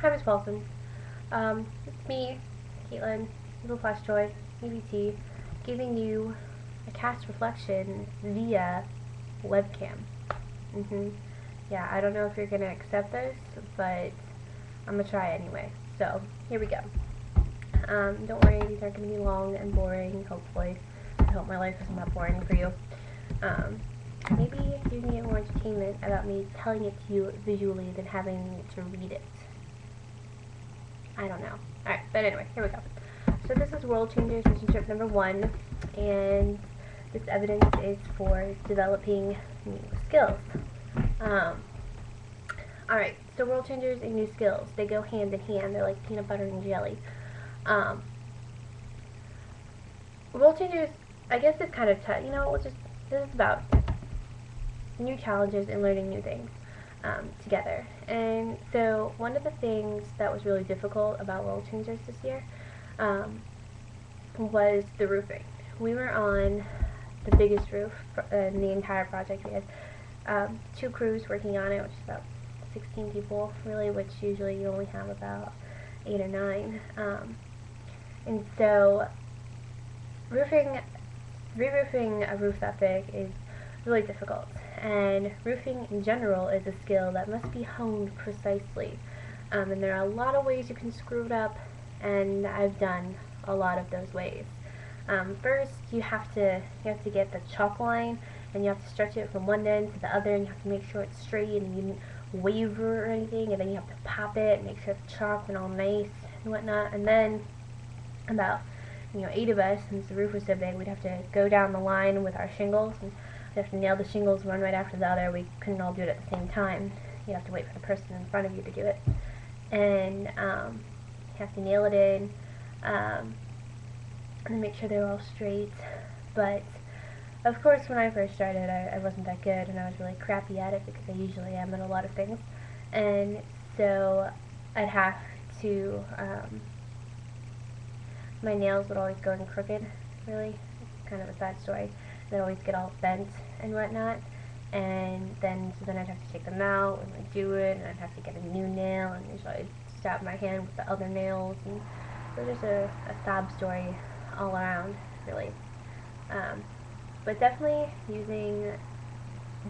Hi, Miss Paulson. It's me, Caitlin, Little Flash Joy, EBT, giving you a cast reflection via webcam. Yeah, I don't know if you're gonna accept this, but I'm gonna try anyway. So, here we go. Don't worry, these aren't gonna be long and boring, hopefully. I hope my life isn't that boring for you. Maybe you can get more entertainment about me telling it to you visually than having to read it. I don't know. Alright, but anyway, here we go. So this is World Changers mission trip number 1, and this evidence is for developing new skills. Alright, so World Changers and new skills, they go hand in hand. They're like peanut butter and jelly. World Changers, I guess it's kind of tough. You know, this is about new challenges and learning new things together. And so one of the things that was really difficult about World Changers this year was the roofing. We were on the biggest roof in the entire project. We had 2 crews working on it, which is about 16 people, really, which usually you only have about 8 or 9. And so re-roofing a roof that big is really difficult. And roofing in general is a skill that must be honed precisely. And there are a lot of ways you can screw it up, and I've done a lot of those ways. First, you have to get the chalk line, and you have to stretch it from one end to the other, and you have to make sure it's straight and you didn't waver or anything, and then you have to pop it and make sure the chalk went all nice and whatnot. And then about 8 of us, since the roof was so big, we'd have to go down the line with our shingles, and we'd have to nail the shingles one right after the other. We couldn't all do it at the same time. You'd have to wait for the person in front of you to do it. And you have to nail it in, and then make sure they were all straight. But of course, when I first started, I wasn't that good, and I was really crappy at it, because I usually am at a lot of things. And so I'd have to, my nails would always go in crooked, really. It's kind of a sad story. They'd always get all bent and whatnot. And then I'd have to take them out and do it, and I'd have to get a new nail, and usually I'd stab my hand with the other nails. And so there's a sob story all around, really. But definitely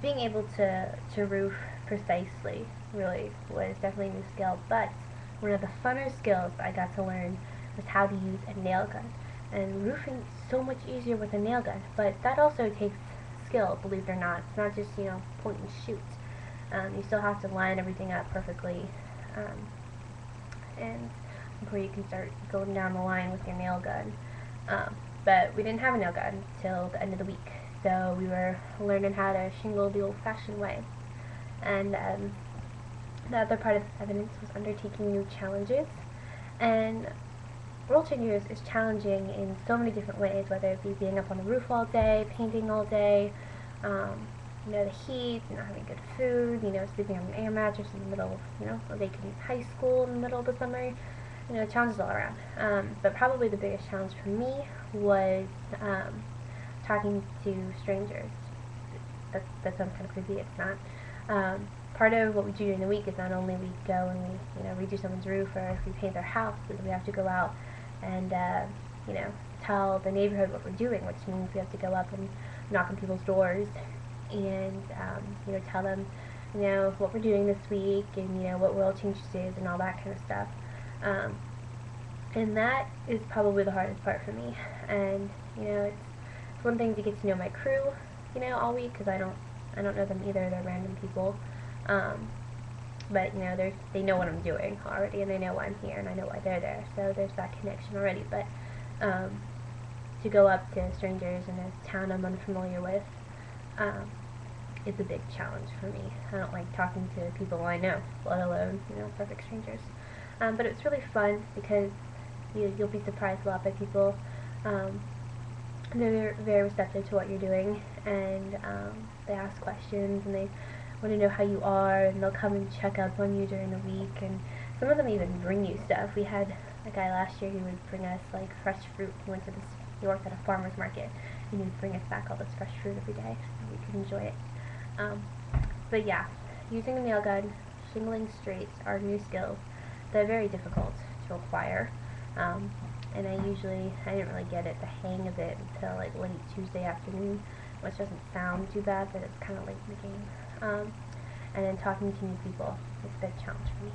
being able to roof precisely really was definitely a new skill. But one of the funner skills I got to learn was how to use a nail gun. And roofing is so much easier with a nail gun, but that also takes skill, believe it or not. It's not just, point and shoot. You still have to line everything up perfectly, and before you can start going down the line with your nail gun. But we didn't have a nail gun till the end of the week, so we were learning how to shingle the old-fashioned way. And the other part of the evidence was undertaking new challenges. And World Changers is challenging in so many different ways, whether it be being up on the roof all day, painting all day, the heat, not having good food, sleeping on an air mattress in the middle of, a vacant high school in the middle of the summer. Challenges all around. But probably the biggest challenge for me was talking to strangers. That sounds kind of creepy. It's not. Part of what we do during the week is not only we go and we redo someone's roof, or if we paint their house, is we have to go out and tell the neighborhood what we're doing, which means we have to go up and knock on people's doors and tell them what we're doing this week, and what World Changes is, and all that kind of stuff. And that is probably the hardest part for me. And it's one thing to get to know my crew all week, because I don't know them either. They're random people. But they know what I'm doing already, and they know why I'm here, and I know why they're there. So there's that connection already. But to go up to strangers in a town I'm unfamiliar with is a big challenge for me. I don't like talking to people I know, let alone perfect strangers. But it's really fun, because you'll be surprised a lot by people. They're very receptive to what you're doing, and they ask questions, and they want to know how you are, and they'll come and check up on you during the week, and some of them even bring you stuff. We had a guy last year who would bring us fresh fruit. He worked at a farmer's market, and he would bring us back all this fresh fruit every day so we could enjoy it. But yeah, using a nail gun, shingling straight are new skills they're very difficult to acquire. And I didn't really get the hang of it until like late Tuesday afternoon, which doesn't sound too bad, but it's kind of late in the game. And then talking to new people is a big challenge for me.